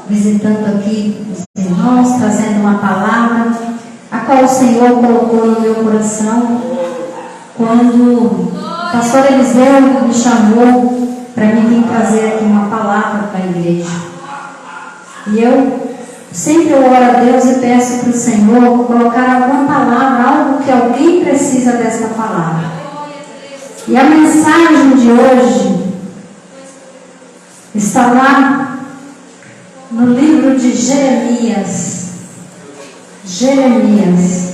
visitando aqui os irmãos, trazendo uma palavra, a qual o Senhor colocou no meu coração, quando o pastor Eliseu me chamou para mim vir trazer aqui uma palavra para a igreja. E eu sempre oro a Deus e peço para o Senhor colocar alguma palavra, algo que alguém precisa dessa palavra. E a mensagem de hoje está lá no livro de Jeremias. Jeremias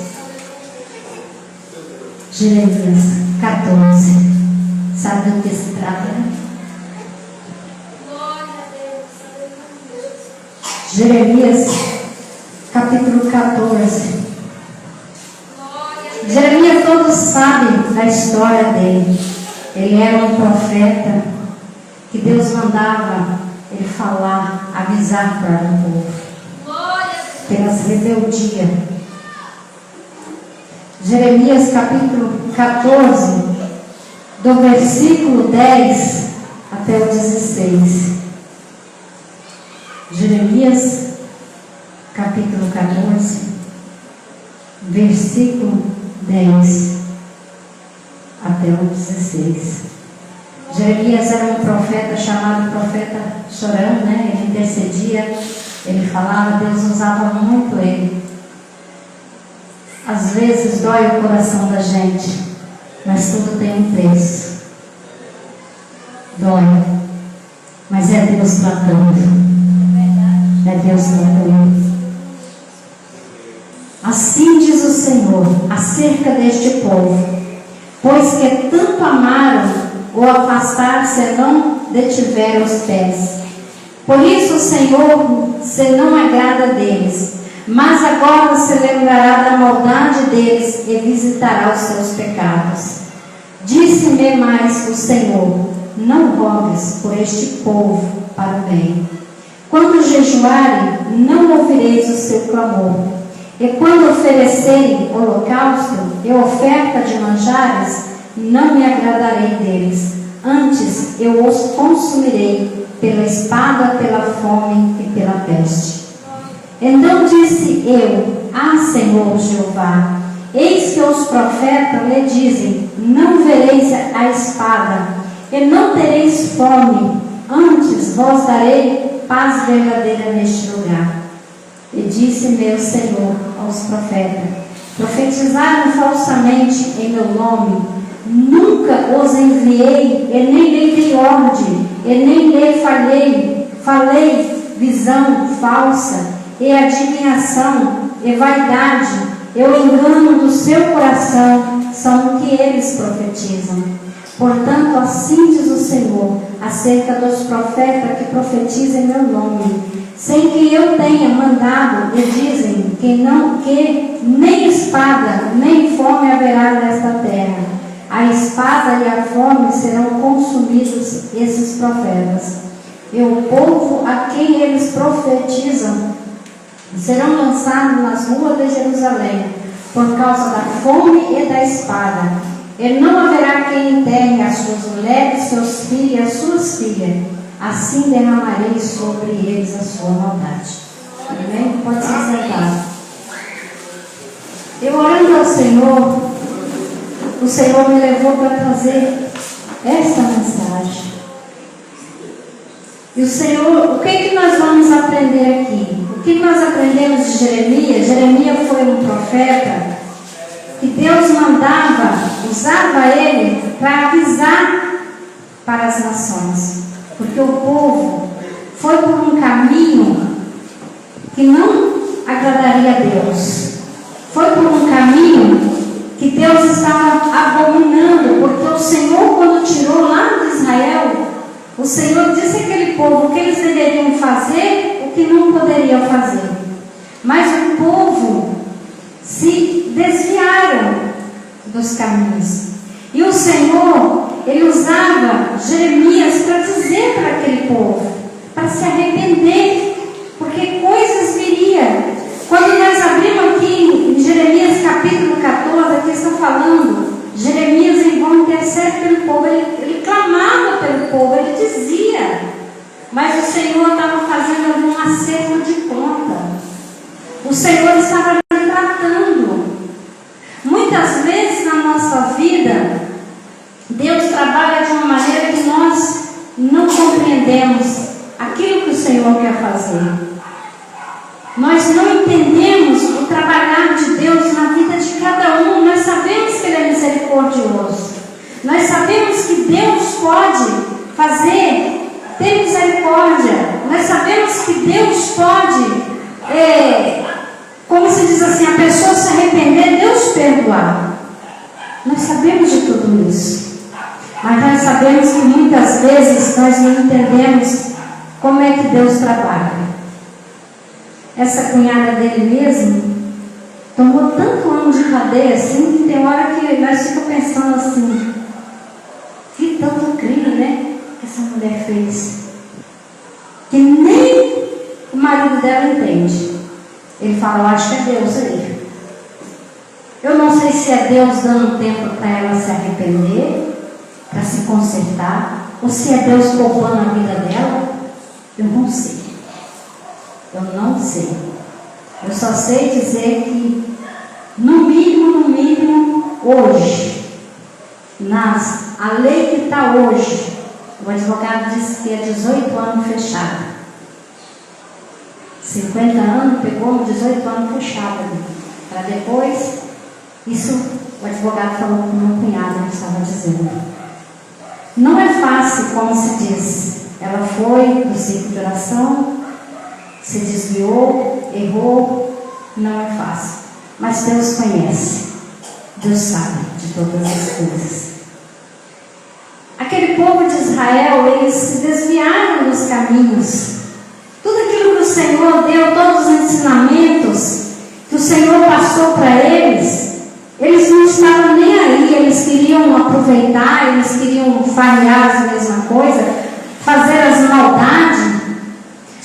14. Sabe do que se trata? Jeremias capítulo 14. Jeremias, todos sabem da história dele. Ele era um profeta que Deus mandava ele falar, avisar para o povo pelas rebeldias. Jeremias capítulo 14, do versículo 10 até o 16. Jeremias capítulo 14, versículo 10 até o 16. Jeremias era um profeta chamado profeta chorão, né? Ele intercedia, ele falava, Deus usava muito ele. Às vezes dói o coração da gente, mas tudo tem um preço. Dói, mas é Deus tratando. É Deus tratando. Assim diz o Senhor acerca deste povo: pois que tanto amaram, o afastar-se não detiveram os pés. Por isso o Senhor se não agrada deles, mas agora se lembrará da maldade deles e visitará os seus pecados. Disse-me mais o Senhor: não rogues por este povo para o bem. Quando jejuarem, não ouvireis o seu clamor. E quando oferecerem holocausto e oferta de manjares, não me agradarei deles. Antes eu os consumirei pela espada, pela fome e pela peste. Então disse eu: ah, Senhor Jeová, eis que os profetas lhe dizem: não vereis a espada e não tereis fome, antes vos darei paz verdadeira neste lugar. E disse meu Senhor aos profetas: profetizaram falsamente em meu nome, nunca os enviei, e nem lhe dei ordem, e nem lhe falei visão falsa, e adivinhação, e vaidade, e o engano do seu coração são o que eles profetizam. Portanto, assim diz o Senhor acerca dos profetas que profetizam em meu nome, sem que eu tenha mandado, e dizem que nem espada nem fome haverá nesta terra. A espada e a fome serão consumidos esses profetas, e o povo a quem eles profetizam serão lançados nas ruas de Jerusalém por causa da fome e da espada. E não haverá quem enterre as suas mulheres, seus filhos e as suas filhas. Assim derramarei sobre eles a sua maldade. Amém? Pode se sentar. Eu orando ao Senhor, o Senhor me levou para trazer esta mensagem. E o Senhor, o que nós vamos aprender aqui? O que nós aprendemos de Jeremias? Jeremias foi um profeta que Deus usava ele para avisar para as nações. Porque o povo foi por um caminho que não agradaria a Deus. Foi por um caminho que Deus estava abominando. Porque o Senhor, quando tirou lá de Israel, o Senhor disse àquele povo o que eles deveriam fazer, o que não poderiam fazer. Mas o povo se desviaram dos caminhos. E o Senhor, ele usava Jeremias para dizer para aquele povo, para se arrepender, porque coisas viriam. Quando nós abrimos aqui em Jeremias capítulo 14, aqui está falando, Jeremias em vão intercede pelo povo, ele clamava pelo povo, ele dizia, mas o Senhor estava fazendo um acerto Senhor quer fazer. Nós não entendemos o trabalhar de Deus na vida de cada um. Nós sabemos que Ele é misericordioso. Nós sabemos que Deus pode ter misericórdia. Nós sabemos que Deus pode, como se diz assim, a pessoa se arrepender, Deus perdoar. Nós sabemos de tudo isso. Mas nós sabemos que muitas vezes nós não entendemos como é que Deus trabalha. Essa cunhada dele mesmo tomou tanto ano de cadeia assim, que tem hora que nós ficamos pensando assim, que tanto crime, né, que essa mulher fez, que nem o marido dela entende. Ele fala, eu acho que é Deus aí. Eu não sei se é Deus dando tempo para ela se arrepender, para se consertar, ou se é Deus poupando a vida dela. Eu não sei. Eu não sei. Eu só sei dizer que, no mínimo, hoje, a lei que está hoje, o advogado disse que é 18 anos fechado. 50 anos, pegou 18 anos fechado ali. Para depois, isso o advogado falou com o meu cunhado, ele estava dizendo. Não é fácil, como se diz. Ela foi do ciclo de oração, se desviou, errou, não é fácil. Mas Deus conhece, Deus sabe de todas as coisas. Aquele povo de Israel, eles se desviaram dos caminhos. Tudo aquilo que o Senhor deu, todos os ensinamentos que o Senhor passou para eles, eles não estavam nem aí, eles queriam aproveitar, eles queriam falhar a mesma coisa, fazer as maldades.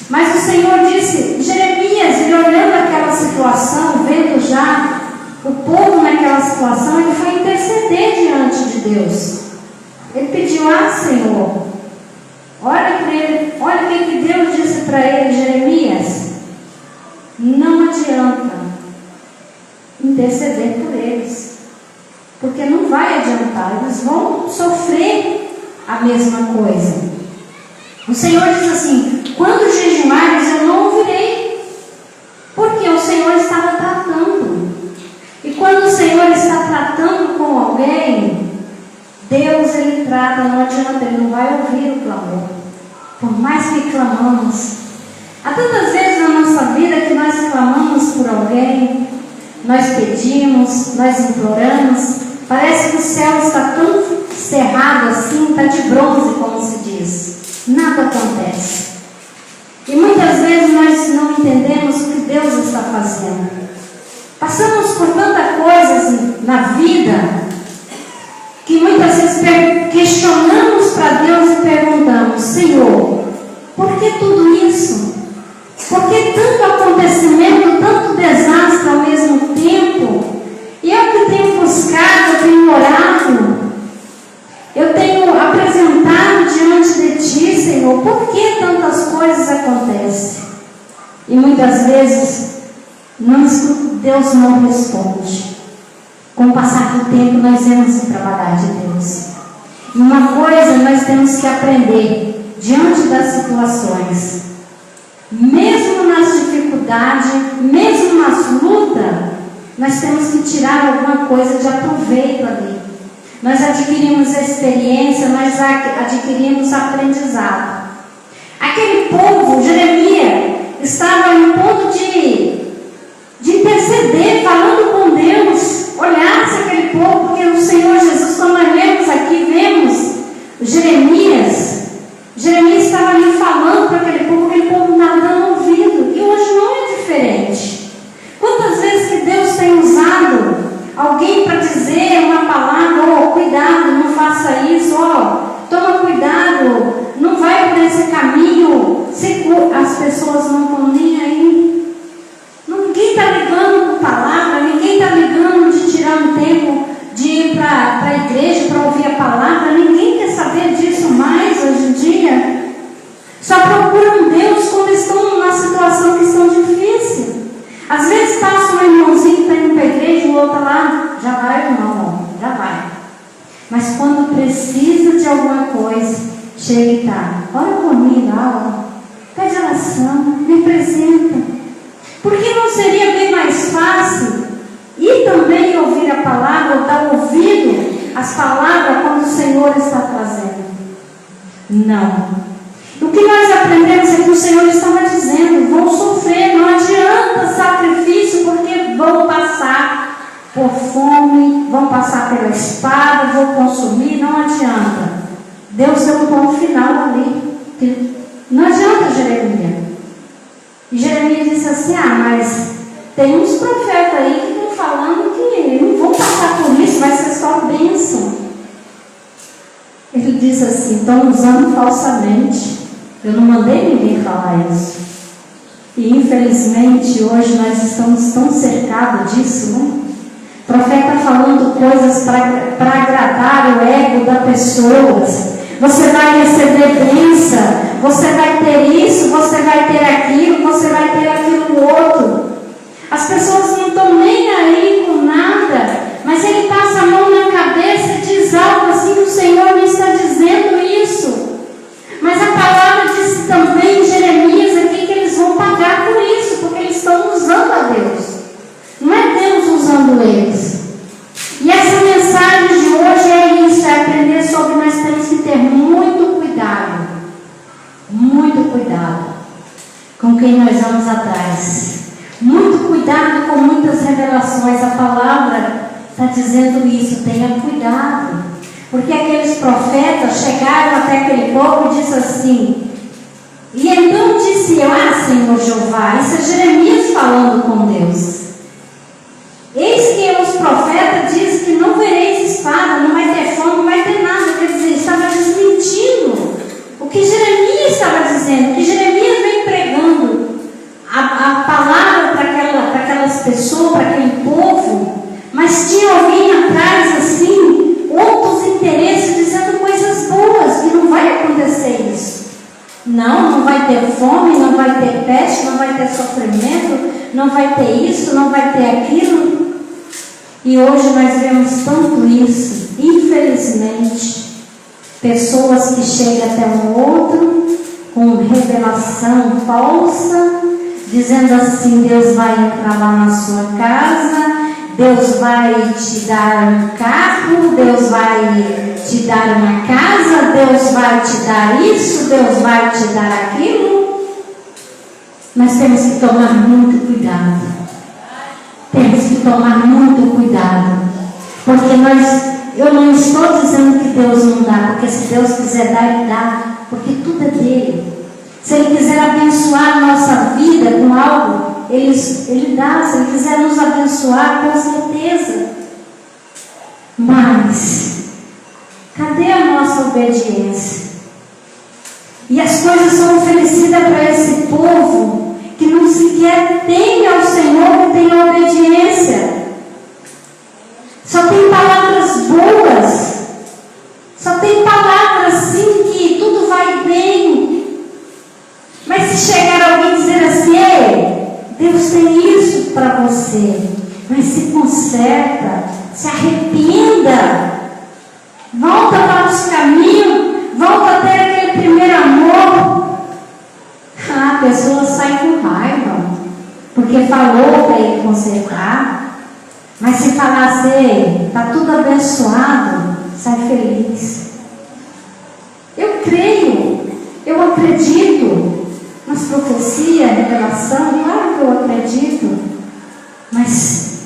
Mas o Senhor disse, Jeremias, ele olhando aquela situação, vendo já o povo naquela situação, ele foi interceder diante de Deus. Ele pediu, Senhor, olha para ele, olha o que Deus disse para ele, Jeremias, não adianta interceder por eles, porque não vai adiantar, eles vão sofrer a mesma coisa. O Senhor diz assim, quando jejuares eu não ouvirei, porque o Senhor estava tratando. E quando o Senhor está tratando com alguém, Deus, Ele trata, não adianta, Ele não vai ouvir o clamor. Por mais que clamamos, há tantas vezes na nossa vida que nós clamamos por alguém, nós pedimos, nós imploramos, parece que o céu está tão cerrado assim, está de bronze, como se diz. Nada acontece. E muitas vezes nós não entendemos o que Deus está fazendo. Passamos por tanta coisa na vida que muitas vezes questionamos para Deus e perguntamos, Senhor, por que tudo isso? Por que tanto acontecimento, tanto desastre ao mesmo tempo? E eu que tenho buscado, eu tenho orado, eu tenho apresentado diante de Ti, Senhor, por que tantas coisas acontecem? E muitas vezes Deus não responde. Com o passar do tempo nós vemos o trabalhar de Deus. E uma coisa nós temos que aprender diante das situações, mesmo nas dificuldades, mesmo nas lutas, nós temos que tirar alguma coisa de aproveito ali. Nós adquirimos experiência, nós adquirimos aprendizado. Aquele povo, Jeremias, estava em ponto de interceder, falando com Deus. Olhasse aquele povo, porque o Senhor Jesus, quando nós lemos aqui, vemos Jeremias estava ali falando para aquele povo não estava dando ouvido. E hoje não é diferente. Quantas vezes que Deus tem usado alguém para dizer uma palavra, cuidado, não faça isso, toma cuidado, não vai por esse caminho, as pessoas não estão nem aí. Ninguém está ligando com palavra, ninguém está ligando de tirar um tempo de ir para a igreja para ouvir a palavra, ninguém quer saber disso mais hoje em dia. Só procuram Deus quando estão numa situação que são difícil. Às vezes passa um irmãozinho que está indo para a igreja, o outro lá, já vai, irmão, já vai. Mas quando precisa de alguma coisa, chega e está, ora comigo, pede oração. coração, me apresenta. Por que não seria bem mais fácil ir também ouvir a palavra, ou dar ouvido às palavras quando o Senhor está trazendo? Não. O que nós aprendemos é que o Senhor estava dizendo: vão sofrer, não adianta sacrifício, porque vão passar por fome, vão passar pela espada, vão consumir, não adianta. Deus deu um ponto final ali, que não adianta, Jeremias. E Jeremias disse assim: mas tem uns profetas aí que estão falando que não vão passar por isso, vai ser só bênção. Ele disse assim: estão usando falsamente. Eu não mandei ninguém falar isso. E infelizmente hoje nós estamos tão cercados disso, né? O profeta falando coisas para agradar o ego das pessoas. Você vai receber bênção, você vai ter isso, você vai ter aquilo, você vai ter aquilo outro. As pessoas não estão nem aí com nada, mas ele passa a mão na cabeça e diz algo assim: o Senhor me está dizendo isso. Mas a palavra disse também em Jeremias aqui que eles vão pagar por isso, porque eles estão usando a Deus. Não é Deus usando eles. E essa mensagem de hoje é isso, é aprender sobre nós temos que ter muito cuidado com quem nós vamos atrás. Muito cuidado com muitas revelações. A palavra está dizendo isso, tenha cuidado. Porque aqueles profetas chegaram até aquele povo e disse assim: e então disse eu: Senhor Jeová, isso é Jeremias falando com Deus. Eis que os profetas dizem que não vereis espada, não vai ter fome, não vai ter nada. Quer dizer, estava desmentindo o que Jeremias estava dizendo, que Jeremias vem pregando a palavra para aquelas pessoas, para aquele povo, mas tinha alguém atrás assim, outros interesses, dizendo coisas boas, que não vai acontecer isso. Não vai ter fome, não vai ter peste, não vai ter sofrimento, não vai ter isso, não vai ter aquilo. E hoje nós vemos tanto isso, infelizmente, pessoas que chegam até um outro com revelação falsa, dizendo assim: Deus vai entrar lá na sua casa, Deus vai te dar um carro, Deus vai te dar uma casa, Deus vai te dar isso, Deus vai te dar aquilo. Nós temos que tomar muito cuidado. Temos que tomar muito cuidado. Porque eu não estou dizendo que Deus não dá, porque se Deus quiser dar, Ele dá, porque tudo é dele. Se Ele quiser abençoar a nossa vida com algo, Ele dá. Se Ele quiser nos abençoar, com certeza. Mas cadê a nossa obediência? E as coisas são oferecidas para esse povo que não sequer tem ao Senhor, que tem a obediência. Só tem palavras boas, só tem palavras assim que tudo vai bem. Mas se chegar alguém e dizer assim: ei, Deus tem isso para você, mas se conserta, se arrependa, volta para os caminhos, volta a ter aquele primeiro amor. A pessoa sai com raiva, porque falou para ele consertar. Mas se falar assim: está tudo abençoado, sai feliz. Eu creio, eu acredito nas profecias, revelação, claro que eu acredito, mas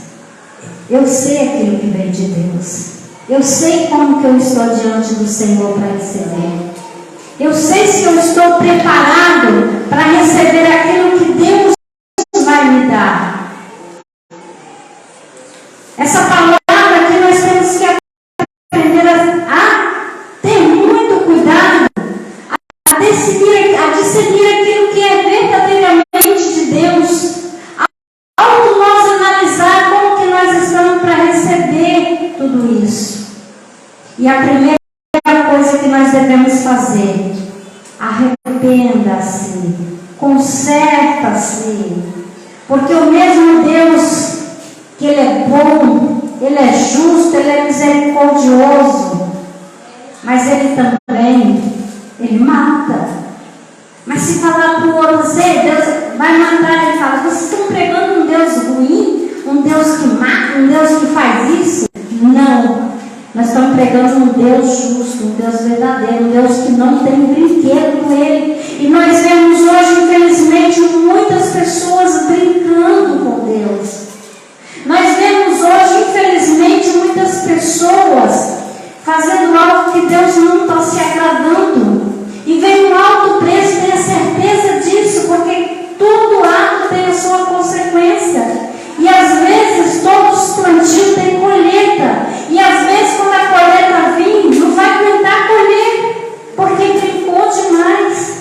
eu sei aquilo que vem de Deus. Eu sei como que eu estou diante do Senhor para receber. Eu sei se eu estou preparado para receber aquilo que Deus vai me dar. Essa palavra que nós temos que aprender a ter muito cuidado, a discernir aquilo que é verdadeiramente de Deus, a nós analisar como que nós estamos para receber tudo isso. E a primeira coisa que nós devemos fazer: arrependa-se, conserta-se, porque o mesmo Deus, que Ele é bom, Ele é justo, Ele é misericordioso, mas Ele mata. Mas se falar para o outro, Deus justo, um Deus verdadeiro, um Deus que não tem brinquedo com Ele. E nós vemos hoje, infelizmente, muitas pessoas brincando com Deus. Nós vemos hoje, infelizmente, muitas pessoas fazendo algo que Deus não está se agradando. E vem um alto preço, tenha certeza disso, porque todo ato tem a sua consequência. E às vezes todos os plantios têm colheita. E às vezes quando a colheita vir, não vai aguentar colher, porque brincou demais.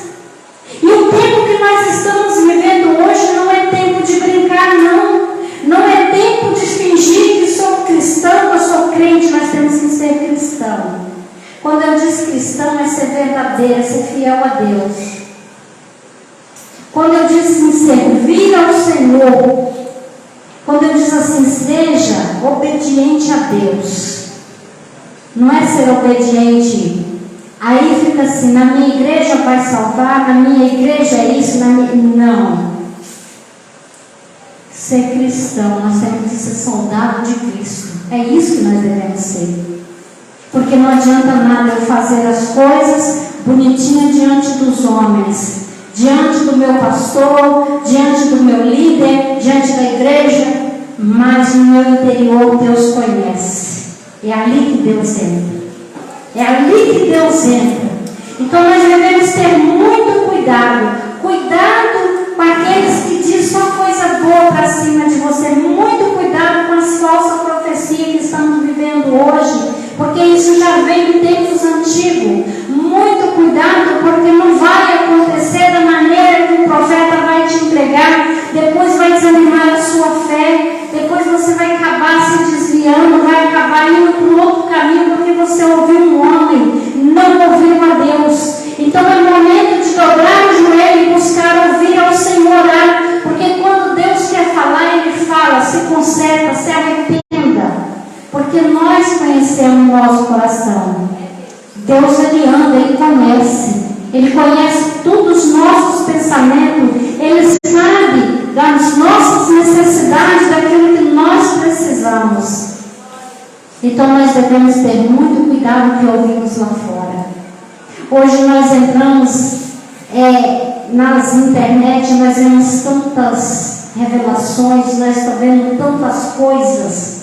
E o tempo que nós estamos vivendo hoje não é tempo de brincar, não. Não é tempo de fingir que sou cristão, que eu sou crente. Nós temos que ser cristão. Quando eu digo cristão, é ser verdadeiro, é ser fiel a Deus. Quando eu digo assim, servir ao Senhor, quando eu digo assim, seja obediente a Deus, não é ser obediente, aí fica assim, na minha igreja vai salvar, na minha igreja é isso, não. Ser cristão, nós temos que ser soldado de Cristo, é isso que nós devemos ser. Porque não adianta nada eu fazer as coisas bonitinhas diante dos homens, diante do meu pastor, diante do meu líder, diante da igreja, mas no meu interior Deus conhece. É ali que Deus entra. É ali que Deus entra. Então nós devemos ter muito cuidado. Cuidado com aqueles que dizem só coisa boa para cima de você. Muito cuidado com as falsas profecias que estamos vivendo hoje. Porque isso já vem de tempos antigos. Muito cuidado, porque não vai acontecer da maneira que o profeta vai te entregar. Depois vai desanimar a sua fé. Depois você vai acabar se desviando, vai acabar indo para outro caminho, porque você ouviu um homem, não ouviu a Deus. Então é momento de dobrar o joelho e buscar ouvir ao Senhor. Porque quando Deus quer falar, Ele fala, se conserta, se arrependa. Porque nós conhecemos o nosso coração. Deus, Ele anda, Ele conhece. Ele conhece todos os nossos pensamentos. Ele sabe das nossas necessidades, daquilo que nós precisamos. Então nós devemos ter muito cuidado com o que ouvimos lá fora. Hoje nós entramos nas internet, nós vemos tantas revelações, nós estamos vendo tantas coisas.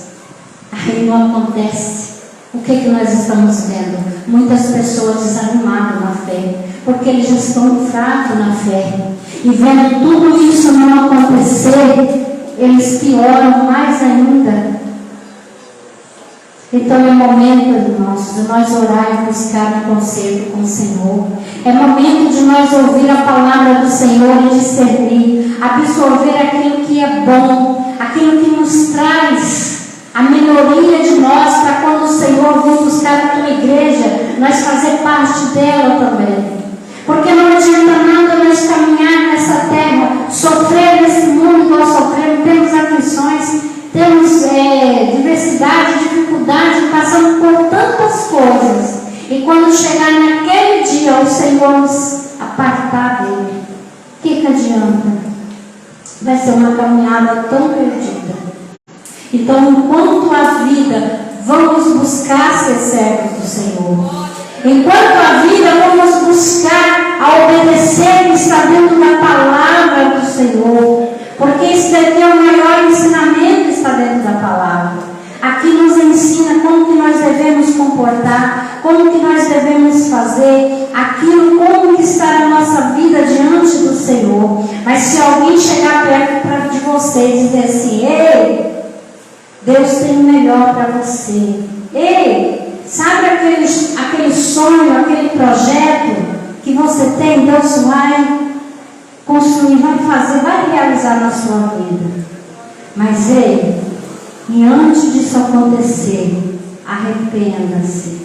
Aí não acontece. O que nós estamos vendo? Muitas pessoas desanimadas na fé, porque eles já estão fracos na fé. E vendo tudo isso não acontecer, eles pioram mais ainda. Então é momento de nós orar e buscar um conselho com o Senhor. É momento de nós ouvir a palavra do Senhor e discernir, absorver aquilo que é bom, aquilo que nos traz a melhoria de nós, para quando o Senhor vir buscar a tua igreja, nós fazer parte dela também. Porque não adianta nada nós caminhar nessa terra, sofrer nesse mundo que nós sofremos, temos aflições, temos diversidade, dificuldade, passamos por tantas coisas. E quando chegar naquele dia, o Senhor nos apartar dele, o que adianta? Vai ser uma caminhada tão perdida. Então, enquanto a vida, vamos buscar ser servos do Senhor. Enquanto a vida, vamos buscar a obedecer e estar dentro da palavra do Senhor. Porque isso daqui é o maior ensinamento, está dentro da palavra. Aqui nos ensina como que nós devemos comportar, como que nós devemos fazer aquilo, como que está a nossa vida diante do Senhor. Mas se alguém chegar perto de você e dizer assim, ei, Deus tem o melhor para você. Ei, sabe aquele sonho, aquele projeto que você tem? Deus vai construir, vai fazer, vai realizar na sua vida. Mas ei, e antes disso acontecer, arrependa-se.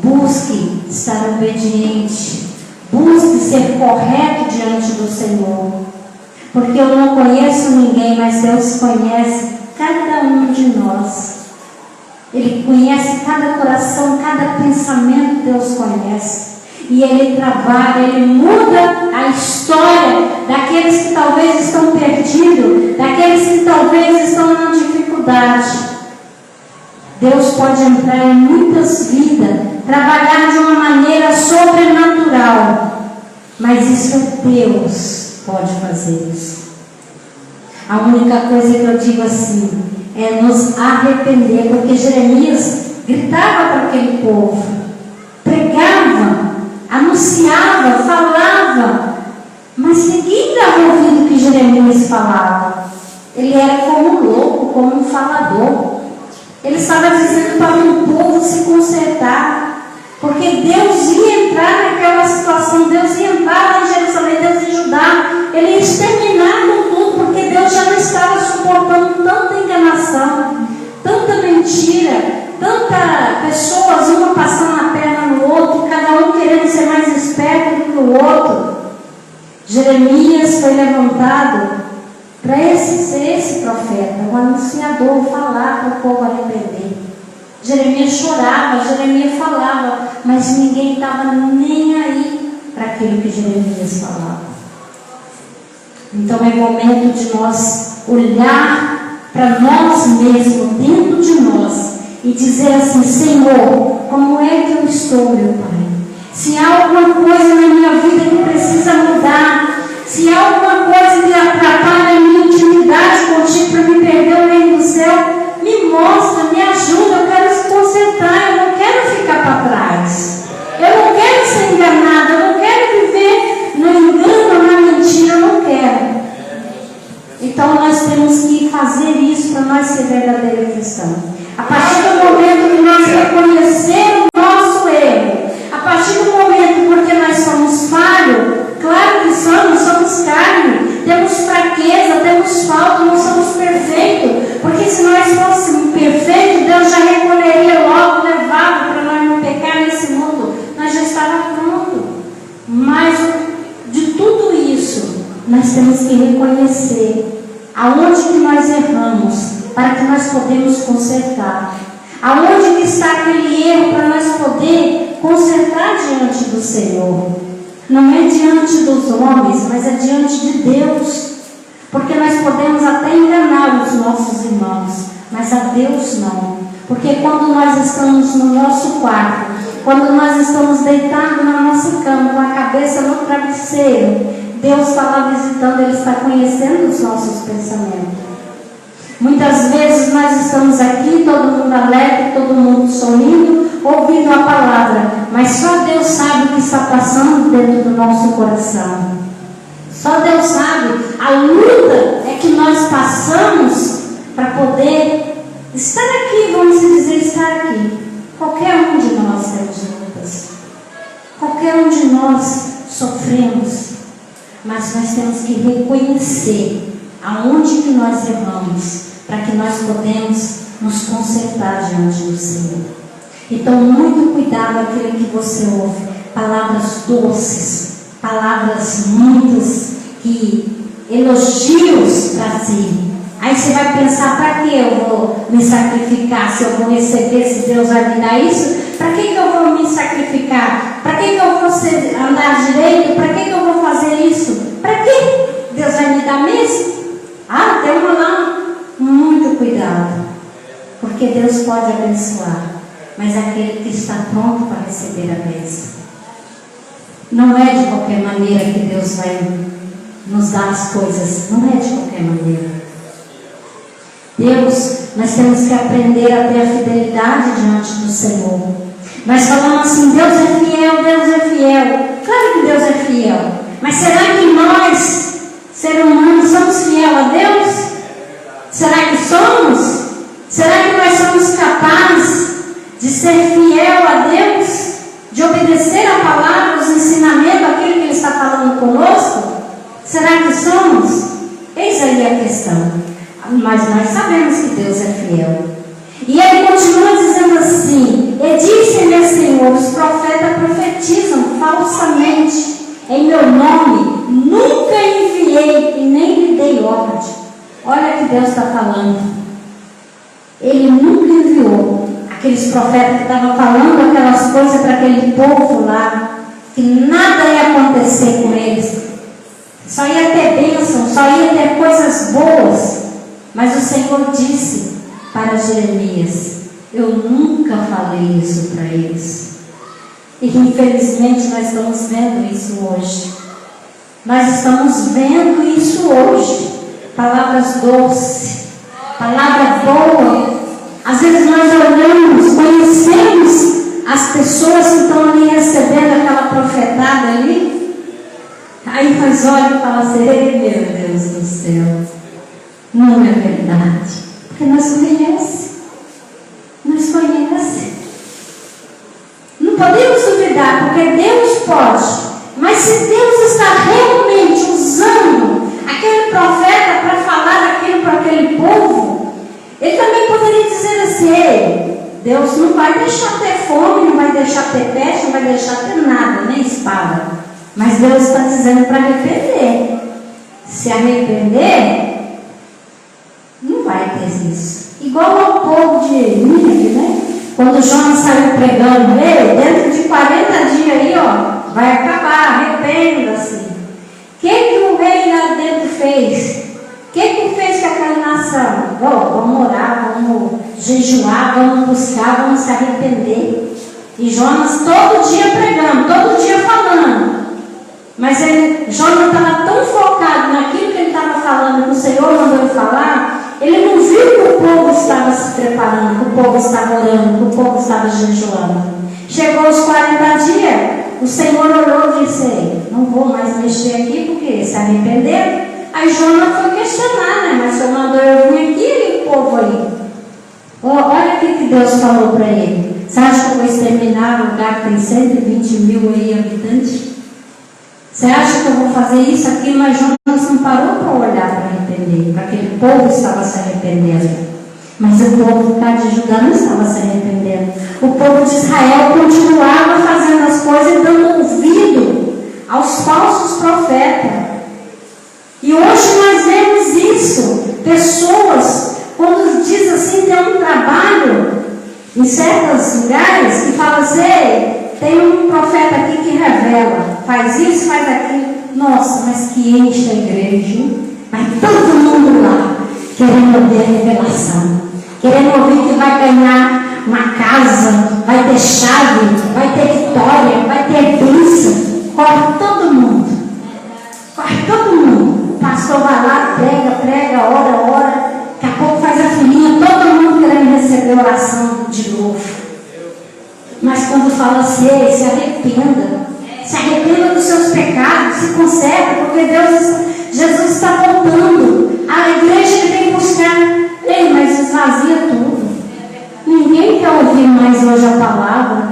Busque estar obediente. Busque ser correto diante do Senhor. Porque eu não conheço ninguém, mas Deus conhece cada um de nós. Ele conhece cada coração, cada pensamento, Deus conhece. E Ele trabalha, Ele muda a história daqueles que talvez estão perdidos, daqueles que talvez estão na dificuldade. Deus pode entrar em muitas vidas, trabalhar de uma maneira sobrenatural, mas isso é Deus pode fazer isso. A única coisa que eu digo assim é nos arrepender, porque Jeremias gritava para aquele povo, pregava, anunciava, falava, mas ninguém dava ouvido que Jeremias falava. Ele era como um louco, como um falador. Ele estava dizendo para o povo se consertar, porque Deus ia entrar naquela situação, Deus ia entrar lá em Jerusalém, Deus ia ajudar, Ele ia exterminar com tudo, porque Deus já não estava suportando tanta enganação, tanta mentira, tanta pessoas, uma passando a perna no outro, cada um querendo ser mais esperto do que o outro. Jeremias foi levantado para ser esse profeta, o anunciador, falar para o povo arrepender. Jeremias chorava, Jeremias falava, mas ninguém estava nem aí para aquilo que Jeremias falava. Então é momento de nós olhar para nós mesmos, dentro de nós, e dizer assim: Senhor, como é que eu estou, meu Pai? Se há alguma coisa na minha vida que precisa mudar, se há alguma coisa que atrapalha a minha intimidade contigo para me perder o reino do céu, me mostra, me ajuda. Eu quero se consertar, eu não quero ficar para trás, eu não quero ser enganada, eu não quero viver no engano, na mentira, eu não quero. Então nós temos que fazer isso para nós ser verdadeiro cristão. A partir do momento que nós reconhecermos o nosso erro, a partir do momento porque nós somos falhos, claro que somos carne, temos fraqueza, temos falta, não somos perfeitos, porque se nós fôssemos perfeitos, Deus já recolheria logo, levado para nós não pecar nesse mundo, nós já estávamos prontos. Mas de tudo isso, nós temos que reconhecer aonde que nós erramos, para que nós podemos consertar. Aonde que está aquele erro para nós poder consertar diante do Senhor? Não é diante dos homens, mas é diante de Deus. Porque nós podemos até enganar os nossos irmãos, mas a Deus não. Porque quando nós estamos no nosso quarto, quando nós estamos deitados na nossa cama, com a cabeça no travesseiro, Deus está lá visitando, Ele está conhecendo os nossos pensamentos. Muitas vezes nós estamos aqui, todo mundo alegre, todo mundo sorrindo, ouvindo a palavra, mas só Deus sabe o que está passando dentro do nosso coração. Só Deus sabe a luta é que nós passamos para poder estar aqui, vamos dizer, estar aqui. Qualquer um de nós temos lutas, qualquer um de nós sofremos, mas nós temos que reconhecer aonde que nós erramos, para que nós podemos nos consertar diante do Senhor. Então, muito cuidado aquilo que você ouve, palavras doces, palavras muitas que elogios para si. Aí você vai pensar: para que eu vou me sacrificar se eu vou receber, se Deus vai me dar isso? Para que eu vou me sacrificar? Para que eu vou andar direito? Para que eu vou fazer isso? Para que Deus vai me dar mesmo? Ah, tem uma lá. Muito cuidado, porque Deus pode abençoar, mas aquele que está pronto para receber a bênção. Não é de qualquer maneira que Deus vai nos dar as coisas, não é de qualquer maneira. Deus, nós temos que aprender a ter a fidelidade diante do Senhor. Nós falamos assim: Deus é fiel, Deus é fiel. Claro que Deus é fiel, mas será que nós, seres humanos, somos fiel a Deus? Será que somos? Será que nós somos capazes de ser fiel a Deus? De obedecer a palavra, os ensinamentos, aquilo que Ele está falando conosco? Será que somos? Eis aí a questão. Mas nós sabemos que Deus é fiel. E Ele continua dizendo assim: e disse-lhe, Senhor, os profetas profetizam falsamente em meu nome, nunca enviei e nem lhe dei ordem. Olha que Deus está falando. Ele nunca enviou aqueles profetas que estavam falando aquelas coisas para aquele povo lá, que nada ia acontecer com eles, só ia ter bênção, só ia ter coisas boas. Mas o Senhor disse para Jeremias: Eu nunca falei isso para eles. E infelizmente nós estamos vendo isso hoje. Nós estamos vendo isso hoje. Palavras doces, palavra boa. Às vezes nós olhamos, conhecemos as pessoas que estão ali recebendo aquela profetada ali. Aí nós olhamos e falamos assim: ei, meu Deus do céu, não é verdade. Porque nós conhecemos. Não podemos duvidar, porque Deus pode. Mas se Deus está realmente usando aquele profeta para falar daquilo para aquele povo, ele também poderia dizer assim: ei, Deus não vai deixar ter fome, não vai deixar ter peste, não vai deixar ter nada, nem espada. Mas Deus está dizendo para arrepender. Se arrepender, não vai ter isso. Igual ao povo de Nínive, né? Quando Jonas saiu pregando, ei, dentro de 40 dias aí, ó, vai acabar, arrependa-se. O que o rei lá dentro fez? O que fez com aquela nação? Vamos orar, vamos jejuar, vamos buscar, vamos se arrepender. E Jonas todo dia pregando, todo dia falando. Mas Jonas estava tão focado naquilo que ele estava falando, que o Senhor mandou ele falar. Ele não viu que o povo estava se preparando, que o povo estava orando, que o povo estava jejuando. Chegou aos 40 dias, o Senhor olhou e disse: não vou mais mexer aqui porque se arrependeram. Aí Jonas foi questionar, né? Mas o Senhor mandou eu vir aqui e o povo aí. Olha o que Deus falou para ele: você acha que eu vou exterminar um lugar que tem 120 mil aí habitantes? Você acha que eu vou fazer isso aqui? Mas Jonas não parou para olhar para arrepender, para aquele povo estava se arrependendo. Mas o povo de Judá não estava se arrependendo. O povo de Israel continuava fazendo as coisas e dando ouvido aos falsos profetas. E hoje nós vemos isso. Pessoas, quando diz assim, tem um trabalho em certos lugares que fala assim: tem um profeta aqui que revela, faz isso, faz aquilo. Nossa, mas que enche a igreja. Vai todo mundo lá querendo ouvir a revelação, querendo ouvir que vai ganhar uma casa, vai ter chave, vai ter vitória, vai ter bênção. Corre todo mundo. Corre todo mundo. O pastor vai lá, prega, ora. Daqui a pouco faz a filinha, todo mundo querendo receber oração de novo. Mas quando fala assim: se arrependa dos seus pecados, se conserve, porque Jesus está voltando. A igreja tem que buscar. Ei, mas esvazia tudo. Ninguém quer ouvir mais hoje a palavra.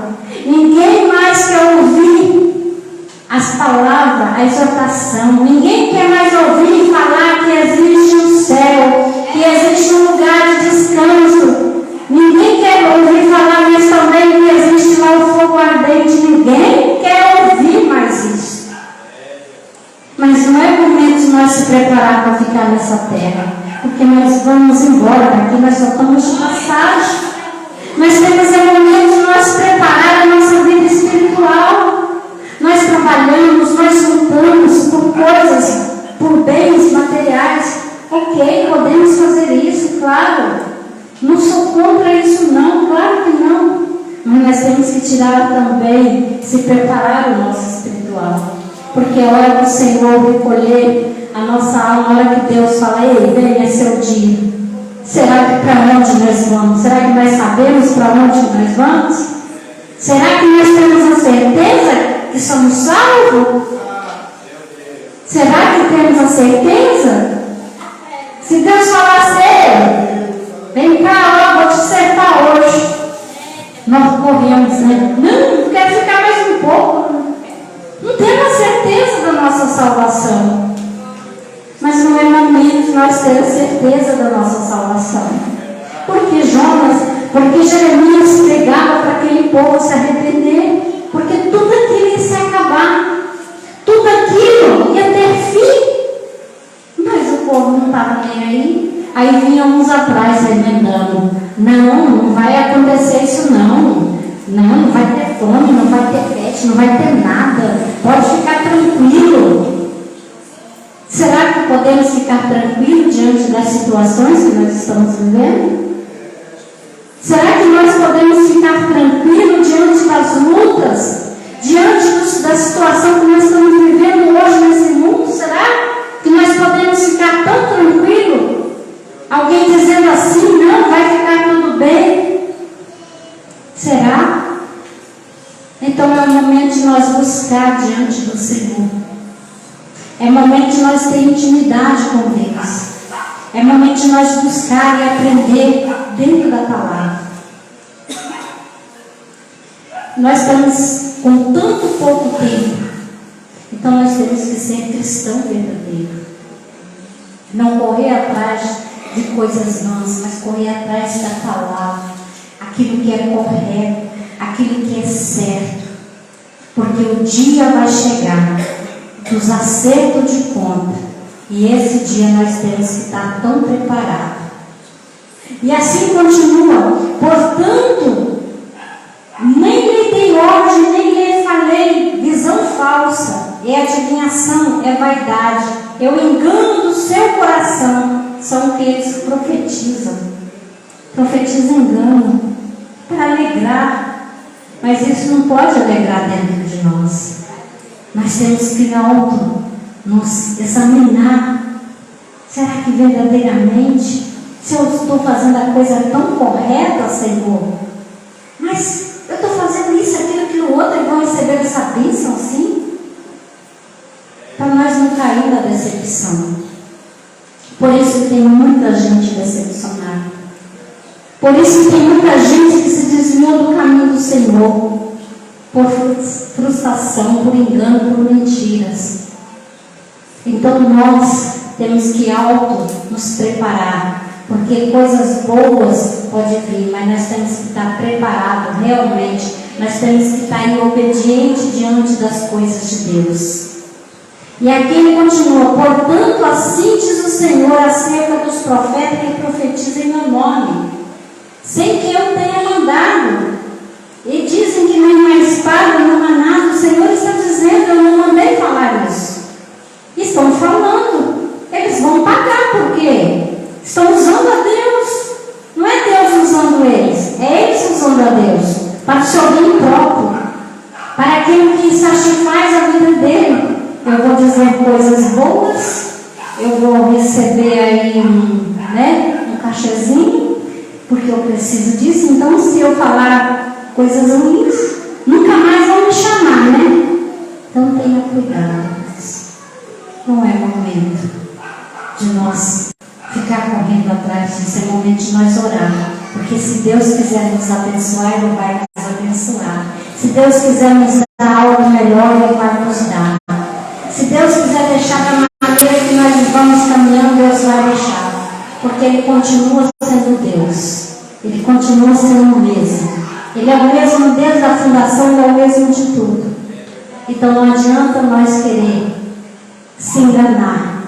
Ninguém mais quer ouvir as palavras, a exortação. Ninguém quer mais ouvir falar que existe um céu, que existe um lugar de descanso. Ninguém quer ouvir falar isso também, que existe lá o fogo ardente. Ninguém quer ouvir mais isso. Mas não é momento de nós se preparar para ficar nessa terra, porque nós vamos embora daqui, nós só estamos de passagem. Nós temos momento de nós preparar a nossa vida espiritual. Nós trabalhamos, nós lutamos por coisas, por bens materiais. Ok, podemos fazer isso, claro. Não sou contra isso não, claro que não. Mas nós temos que tirar também, se preparar o nosso espiritual. Porque a hora que o Senhor recolher a nossa alma, a hora que Deus fala: ei, vem, é seu dia. Será que para onde nós vamos? Será que nós sabemos para onde nós vamos? Será que nós temos a certeza que somos salvos? Será que temos a certeza? Se Deus falasse: vem cá, ó, vou te acertar hoje. Nós corremos, né? Não, quero ficar mais um pouco. Não temos a certeza da nossa salvação. Mas não é momento de nós termos certeza da nossa salvação. Porque Jeremias pregava para aquele povo se arrepender. Porque tudo aquilo ia se acabar. Tudo aquilo ia ter fim. Mas o povo não estava nem aí. Aí vinham uns atrás remendando: não vai acontecer isso não. Não vai ter fome, não vai ter peste, não vai ter nada. Pode ficar tranquilo. Será que podemos ficar tranquilos diante das situações que nós estamos vivendo? Será que nós podemos ficar tranquilos diante das lutas, diante da situação que nós estamos vivendo hoje nesse mundo? Será que nós podemos ficar tão tranquilos? Alguém dizendo assim, não, vai ficar tudo bem. Será? Então é o momento de nós buscar diante do Senhor. É momento de nós ter intimidade com Deus. É momento de nós buscar e aprender dentro da palavra. Nós estamos com tanto pouco tempo. Então nós temos que ser cristão verdadeiro. Não correr atrás de coisas vãs, mas correr atrás da palavra. Aquilo que é correto, aquilo que é certo. Porque o dia vai chegar dos acertos de conta. E esse dia nós temos que estar tão preparados. E assim continua. Portanto, nem lhe dei ordem, nem lhe falei visão falsa. É adivinhação, é vaidade. É o engano do seu coração. São aqueles que profetizam. Profetizam engano para alegrar. Mas isso não pode alegrar dentro de nós. Nós temos que nos examinar. Será que verdadeiramente, se eu estou fazendo a coisa tão correta, Senhor, mas eu estou fazendo isso, aquilo, outro, e vão receber essa bênção assim? Para nós não cair na decepção. Por isso que tem muita gente decepcionada. Por isso que tem muita gente que se desviou do caminho do Senhor. Por frustração, por engano, por mentiras. Então nós temos que nos preparar, porque coisas boas podem vir, mas nós temos que estar preparados realmente, nós temos que estar obedientes diante das coisas de Deus. E aqui ele continua, portanto assim diz o Senhor acerca dos profetas que profetizam em meu nome, sem que eu tenha mandado. E dizem que não há espada, não há nada. O Senhor está dizendo, eu não mandei falar isso. Estão falando. Eles vão pagar, por quê? Estão usando a Deus. Não é Deus usando eles, é eles usando a Deus. Para o seu bem próprio. Para aquilo que satisfaz a vida dele. Eu vou dizer coisas boas. Eu vou receber aí um cachezinho. Porque eu preciso disso. Então se eu falar coisas ruins, nunca mais vão me chamar, né? Então tenha cuidado. Não é momento de nós ficar correndo atrás disso, é momento de nós orar. Porque se Deus quiser nos abençoar, Ele vai nos abençoar. Se Deus quiser nos dar algo melhor, Ele vai nos dar. Se Deus quiser deixar da maneira que nós vamos caminhando, Deus vai deixar. Porque Ele continua sendo Deus. Ele continua sendo o mesmo. Ele é o mesmo desde a fundação, Ele é o mesmo de tudo. Então não adianta nós querer se enganar,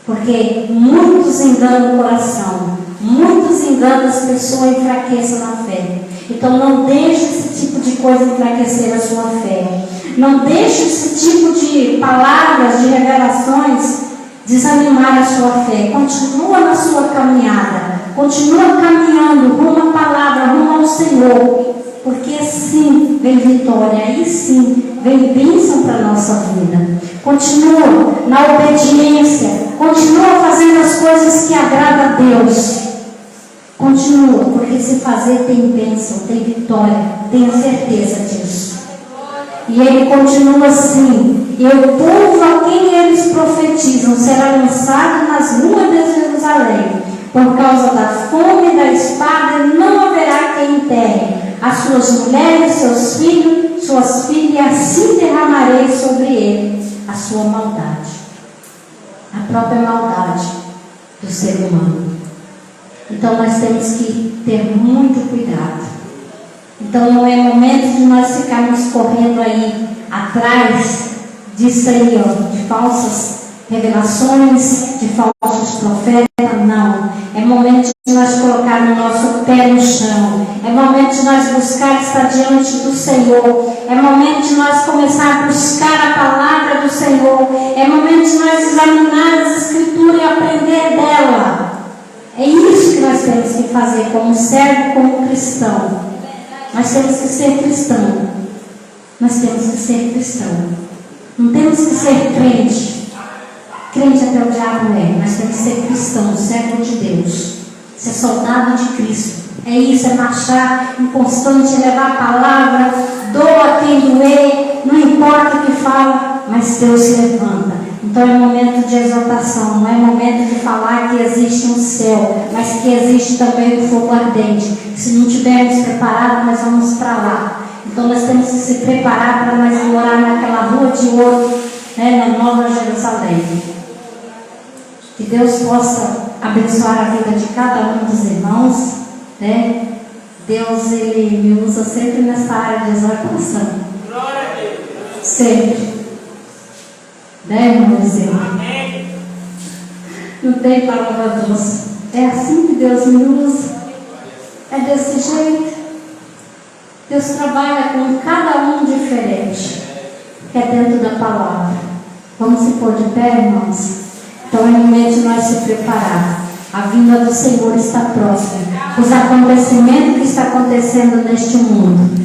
porque muitos enganam o coração, muitos enganam as pessoas e enfraquecem na fé. Então não deixe esse tipo de coisa enfraquecer a sua fé. Não deixe esse tipo de palavras, de revelações desanimar a sua fé. Continua na sua caminhada, continua caminhando rumo à palavra, rumo ao Senhor. Porque sim, vem vitória, aí sim, vem bênção para a nossa vida. Continua na obediência, continua fazendo as coisas que agradam a Deus. Continua, porque se fazer tem bênção, tem vitória, tenha certeza disso. E ele continua assim, e o povo a quem eles profetizam será lançado nas ruas de Jerusalém. Por causa da fome e da espada, não haverá quem enterre as suas mulheres, seus filhos, suas filhas, e assim derramarei sobre ele a sua maldade. A própria maldade do ser humano. Então nós temos que ter muito cuidado. Então não é momento de nós ficarmos correndo aí atrás disso aí, de falsas revelações, de falsos profetas, não. É momento de nós colocar o nosso pé no chão. É momento de nós buscar estar diante do Senhor. É momento de nós começar a buscar a palavra do Senhor. É momento de nós examinar as Escrituras e aprender dela. É isso que nós temos que fazer como servo, como cristão. Nós temos que ser cristão. Nós temos que ser cristão. Não temos que ser crente. Crente até o diabo é. Nós temos que ser cristão, servo de Deus. Ser soldado de Cristo. É isso, é marchar inconstante, levar a palavra, doa quem doer, não importa o que fala, mas Deus se levanta. Então é momento de exaltação, não é momento de falar que existe um céu, mas que existe também o fogo ardente. Se não tivermos preparado, nós vamos para lá. Então nós temos que se preparar para nós morar naquela rua de ouro, né, na Nova Jerusalém. Que Deus possa abençoar a vida de cada um dos irmãos, né? Deus, Ele me usa sempre nessa área de exortação. Sempre. Né, irmão Eliseu? Não tem palavra doce. É assim que Deus me usa. É desse jeito. Deus trabalha com cada um diferente, que é dentro da palavra. Vamos se pôr de pé, irmãos? Então é momento de nós se preparar. A vinda do Senhor está próxima. Os acontecimentos que estão acontecendo neste mundo